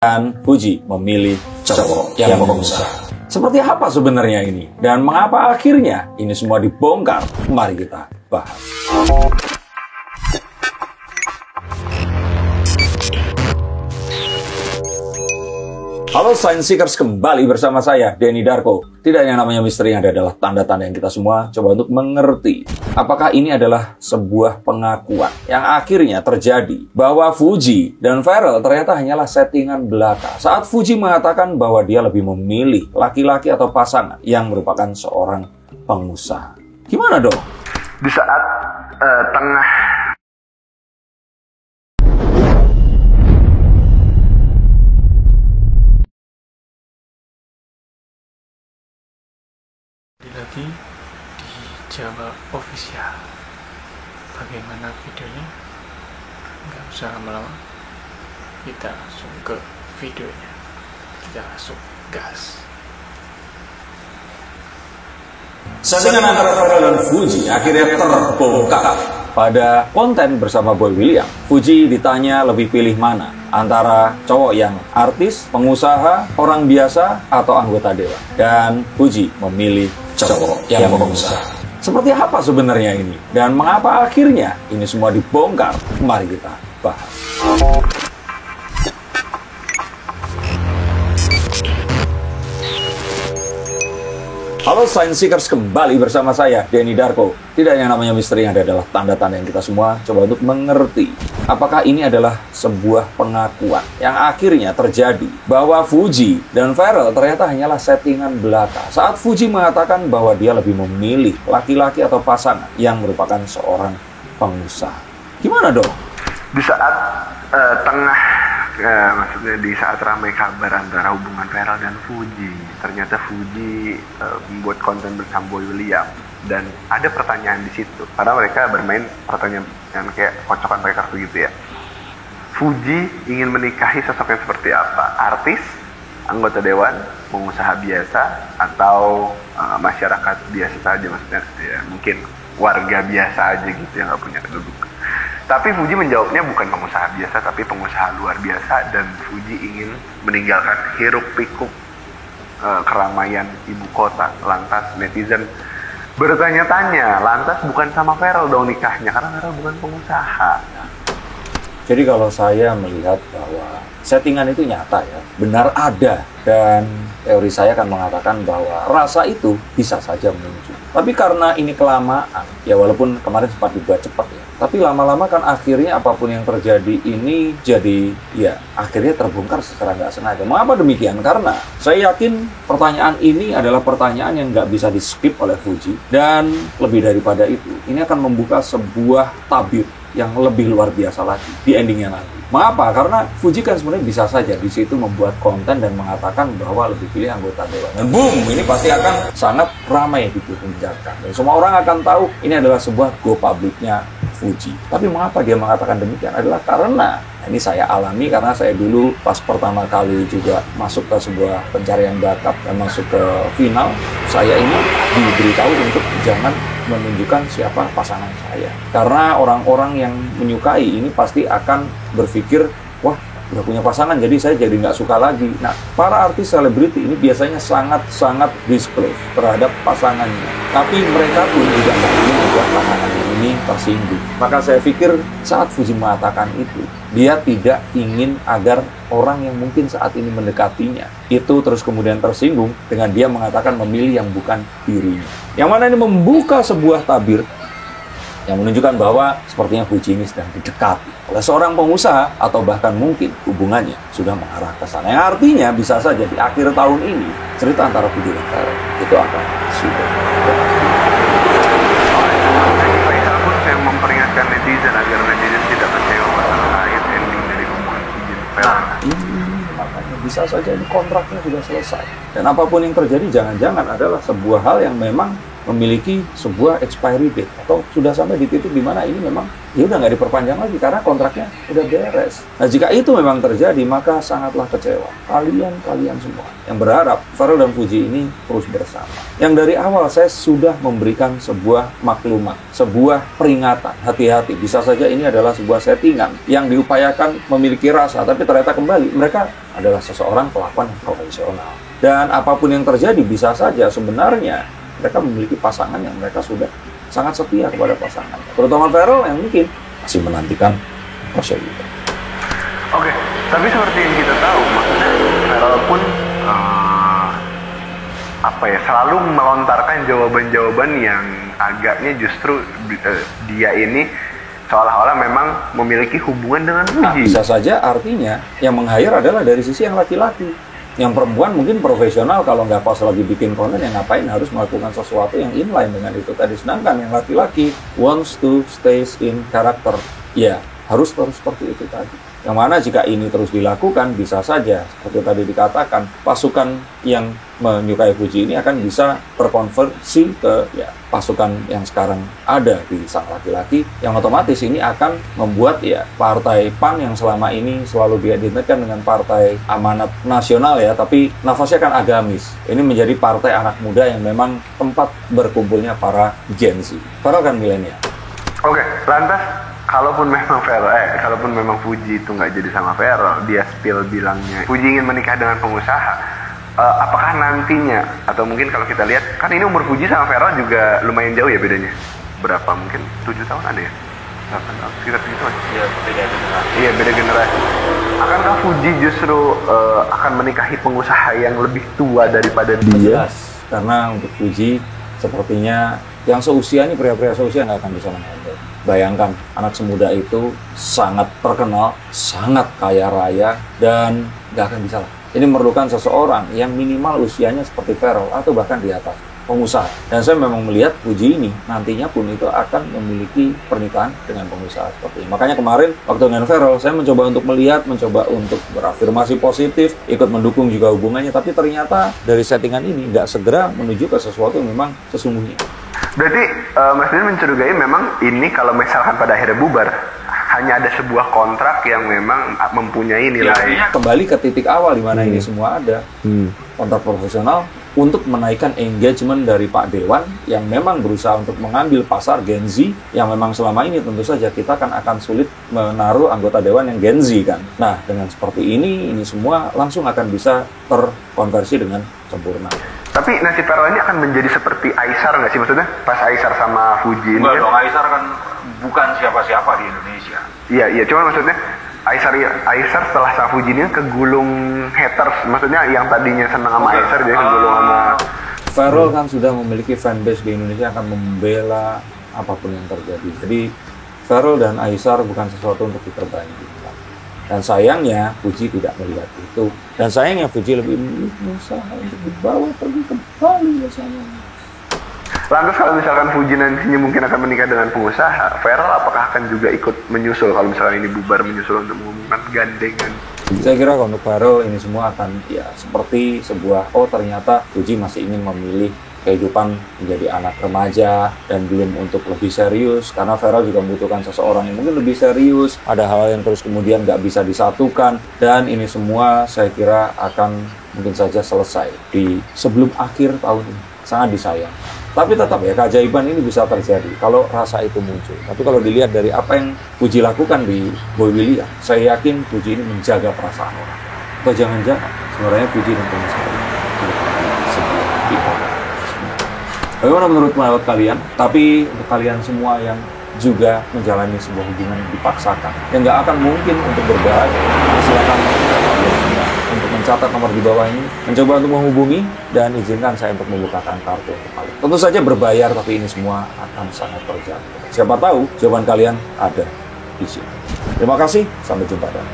Dan Fuji memilih cowok yang pengusaha. Seperti apa sebenarnya ini? Dan mengapa akhirnya ini semua dibongkar? Mari kita bahas. Halo Science Seekers, kembali bersama saya, Denny Darko. Tidak yang namanya misteri yang ada adalah tanda-tanda yang kita semua coba untuk mengerti. Apakah ini adalah sebuah pengakuan yang akhirnya terjadi bahwa Fuji dan Pharrell ternyata hanyalah settingan belaka saat Fuji mengatakan bahwa dia lebih memilih laki-laki atau pasangan yang merupakan seorang pengusaha. Gimana dong? Di saat tengah lagi di Jawa Official. Bagaimana videonya? Nggak usah lama-lama, kita langsung ke videonya. Kita langsung gas. Settingan antara Pharrell dan Fuji akhirnya terbongkar. Pada konten bersama Boy William, Fuji ditanya lebih pilih mana antara cowok yang artis, pengusaha, orang biasa, atau anggota dewan. Dan Fuji memilih cowok yang pengusaha. Seperti apa sebenarnya ini? Dan mengapa akhirnya ini semua dibongkar? Mari kita bahas. Halo Science Seekers, kembali bersama saya, Denny Darko. Tidak yang namanya misteri yang ada adalah tanda-tanda yang kita semua coba untuk mengerti. Apakah ini adalah sebuah pengakuan yang akhirnya terjadi bahwa Fuji dan Pharrell ternyata hanyalah settingan belaka saat Fuji mengatakan bahwa dia lebih memilih laki-laki atau pasangan yang merupakan seorang pengusaha. Gimana dong? di saat maksudnya di saat ramai kabar antara hubungan Pharrell dan Fuji, ternyata Fuji membuat konten bersama Boy William dan ada pertanyaan di situ karena mereka bermain pertanyaan yang kayak kocokan pakai kartu gitu ya. Fuji ingin menikahi sosok yang seperti apa? Artis, anggota dewan, pengusaha biasa, atau masyarakat biasa saja, maksudnya ya, mungkin warga biasa aja gitu yang nggak punya kedudukan. Tapi Fuji menjawabnya bukan pengusaha biasa, tapi pengusaha luar biasa, dan Fuji ingin meninggalkan hiruk pikuk keramaian ibu kota. Lantas netizen bertanya-tanya, lantas bukan sama Pharrell dong nikahnya, karena Pharrell bukan pengusaha. Jadi kalau saya melihat bahwa settingan itu nyata ya, benar ada, dan teori saya akan mengatakan bahwa rasa itu bisa saja muncul. Tapi karena ini kelamaan, ya walaupun kemarin sempat dibuat cepat ya, tapi lama-lama kan akhirnya apapun yang terjadi ini jadi ya akhirnya terbongkar secara nggak sengaja. Mengapa demikian? Karena saya yakin pertanyaan ini adalah pertanyaan yang nggak bisa di-skip oleh Fuji, dan lebih daripada itu, ini akan membuka sebuah tabir yang lebih luar biasa lagi di endingnya nanti. Mengapa? Karena Fuji kan sebenarnya bisa saja di situ membuat konten dan mengatakan bahwa lebih pilih anggota dewan. Dan boom, ini pasti akan sangat ramai diperbincangkan. Dan semua orang akan tahu ini adalah sebuah go publiknya Fuji. Tapi mengapa dia mengatakan demikian? Adalah karena ini saya alami karena saya dulu pas pertama kali juga masuk ke sebuah pencarian bakat dan masuk ke final, saya ini diberitahu untuk jangan menunjukkan siapa pasangan saya. Karena orang-orang yang menyukai ini pasti akan berpikir, wah udah punya pasangan jadi saya jadi nggak suka lagi. Nah, para artis selebriti ini biasanya sangat-sangat disclose terhadap pasangannya. Tapi mereka pun juga nggak ingin membuat pasangannya ini tersinggung. Maka saya pikir saat Fuji mengatakan itu, dia tidak ingin agar orang yang mungkin saat ini mendekatinya itu terus kemudian tersinggung dengan dia mengatakan memilih yang bukan dirinya. Yang mana ini membuka sebuah tabir yang menunjukkan bahwa sepertinya Fuji ini sedang didekati oleh seorang pengusaha atau bahkan mungkin hubungannya sudah mengarah ke sana. Yang artinya bisa saja di akhir tahun ini cerita antara Fuji dan Pharrell itu akan sudah yang memperingatkan netizen agar netizen tidak kecewa terkait ending dari hubungan Fuji dan Pharrell. Makanya bisa saja ini kontraknya sudah selesai. Dan apapun yang terjadi jangan-jangan adalah sebuah hal yang memang memiliki sebuah expiry date atau sudah sampai di titik di mana ini memang ya udah nggak diperpanjang lagi karena kontraknya udah beres. Nah, jika itu memang terjadi, maka sangatlah kecewa kalian semua yang berharap Pharrell dan Fuji ini terus bersama. Yang dari awal saya sudah memberikan sebuah maklumat, sebuah peringatan, hati-hati, bisa saja ini adalah sebuah settingan yang diupayakan memiliki rasa, tapi ternyata kembali mereka adalah seseorang pelakon yang profesional. Dan apapun yang terjadi, bisa saja sebenarnya mereka memiliki pasangan yang mereka sudah sangat setia kepada pasangan. Terutama Pharrell yang mungkin masih menantikan proses itu. Oke, tapi seperti yang kita tahu, maksudnya Pharrell pun selalu melontarkan jawaban-jawaban yang agaknya justru dia ini seolah-olah memang memiliki hubungan dengan Fuji. Nah, bisa saja artinya yang meng-hire adalah dari sisi yang laki-laki. Yang perempuan mungkin profesional, kalau nggak pas lagi bikin konten, yang ngapain harus melakukan sesuatu yang inline dengan itu tadi. Sedangkan yang laki-laki wants to stay in character, ya harus terus seperti itu tadi. Yang mana jika ini terus dilakukan, bisa saja seperti tadi dikatakan, pasukan yang menyukai Fuji ini akan bisa terkonversi ke pasukan yang sekarang ada di sang laki-laki, yang otomatis ini akan membuat partai PAN yang selama ini selalu diidentikan dengan partai amanat nasional tapi nafasnya kan agamis. Ini menjadi partai anak muda yang memang tempat berkumpulnya para Gen Z. Pharrell kan milenial. Oke, lantas kalaupun memang Fuji itu nggak jadi sama Pharrell, dia spill bilangnya Fuji ingin menikah dengan pengusaha. Apakah nantinya, atau mungkin kalau kita lihat, kan ini umur Fuji sama Pharrell juga lumayan jauh ya bedanya. Berapa? Mungkin 7 tahun ada ya? 8 tahun, sekitar segitu aja. Iya, beda generasi. Iya, beda generasi. Akankah Fuji justru akan menikahi pengusaha yang lebih tua daripada dia? Jelas, karena untuk Fuji sepertinya yang seusia ini, pria-pria seusia nggak akan bisa menghandle. Bayangkan, anak semuda itu sangat terkenal, sangat kaya raya, dan nggak akan bisa. Ini memerlukan seseorang yang minimal usianya seperti Pharrell atau bahkan di atas, pengusaha. Dan saya memang melihat Fuji ini nantinya pun itu akan memiliki pernikahan dengan pengusaha seperti ini. Makanya kemarin waktu dengan Pharrell, saya mencoba untuk melihat, mencoba untuk berafirmasi positif, ikut mendukung juga hubungannya. Tapi ternyata dari settingan ini nggak segera menuju ke sesuatu yang memang sesungguhnya. Berarti Mas Dini mencurigai memang ini kalau misalkan pada akhirnya bubar, hanya ada sebuah kontrak yang memang mempunyai nilai. Kembali ke titik awal di mana ini semua ada. Kontrak profesional untuk menaikkan engagement dari Pak Dewan yang memang berusaha untuk mengambil pasar Gen Z yang memang selama ini tentu saja kita akan sulit menaruh anggota Dewan yang Gen Z kan. Nah, dengan seperti ini semua langsung akan bisa terkonversi dengan sempurna. Tapi nasib Pharrell ini akan menjadi seperti Aisar nggak sih, maksudnya? Pas Aisar sama Fuji ini. Enggak dong, Aisar kan bukan siapa-siapa di Indonesia. Iya, cuma maksudnya Aisar setelah sama Fuji ini kegulung haters, maksudnya yang tadinya senang sama Aisar jadi kegulung sama. Pharrell kan sudah memiliki fanbase di Indonesia, akan membela apapun yang terjadi. Jadi Pharrell dan Aisar bukan sesuatu untuk diterbangkan. Dan sayangnya Fuji tidak melihat itu. Dan sayangnya Fuji lebih berusaha untuk dibawa pergi ke Bali bersama. Lantas kalau misalkan Fuji nantinya mungkin akan menikah dengan pengusaha, Pharrell apakah akan juga ikut menyusul kalau misalkan ini bubar, menyusul untuk mengumumkan gandengan? Saya kira untuk Pharrell ini semua akan seperti sebuah, ternyata Fuji masih ingin memilih kehidupan menjadi anak remaja dan belum untuk lebih serius, karena Pharrell juga membutuhkan seseorang yang mungkin lebih serius, ada hal yang terus kemudian nggak bisa disatukan, dan ini semua saya kira akan mungkin saja selesai di sebelum akhir tahun ini. Sangat disayang. Tapi tetap keajaiban ini bisa terjadi kalau rasa itu muncul. Tapi kalau dilihat dari apa yang Fuji lakukan di Boy William, saya yakin Fuji ini menjaga perasaan orang. Atau jangan-jangan sebenarnya Fuji dan pengusaha bagaimana menurut kalian? Tapi untuk kalian semua yang juga menjalani sebuah hubungan yang dipaksakan, yang nggak akan mungkin untuk berbahagia, silakan untuk mencatat nomor di bawah ini, mencoba untuk menghubungi, dan izinkan saya untuk membukakan kartu untuk kalian. Tentu saja berbayar, tapi ini semua akan sangat terjangkau. Siapa tahu jawaban kalian ada di sini. Terima kasih, sampai jumpa dan